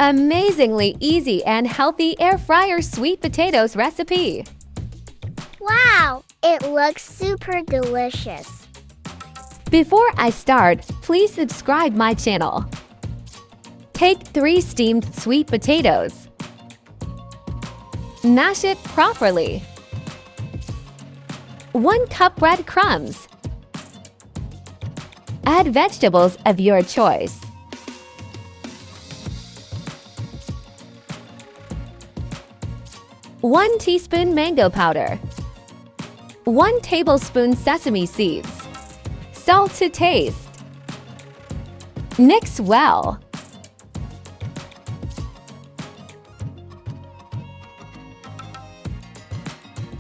Amazingly easy and healthy air fryer sweet potatoes recipe. Wow, it looks super delicious. Before I start, please subscribe my channel. Take 3 steamed sweet potatoes. Mash it properly. 1 cup breadcrumbs. Add vegetables of your choice. One teaspoon mango powder. 1 tablespoon sesame seeds. Salt to taste. Mix well.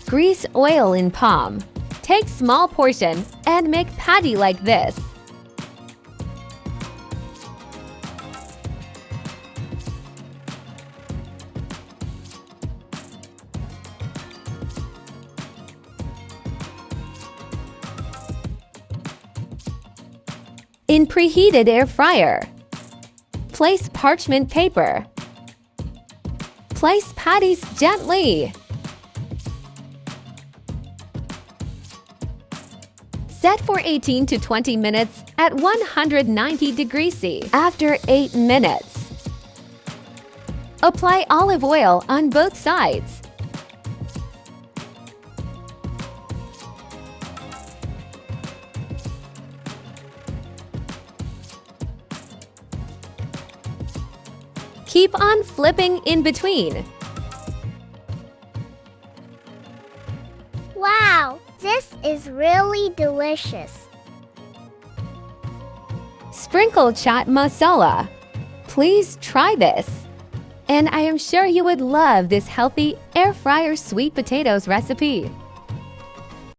Grease oil in palm. Take small portion and make patty like this. In preheated air fryer, place parchment paper. Place patties gently. Set for 18 to 20 minutes at 190 degrees C. After 8 minutes, apply olive oil on both sides. Keep on flipping in between. Wow, this is really delicious. Sprinkle chaat masala. Please try this. And I am sure you would love this healthy air fryer sweet potatoes recipe.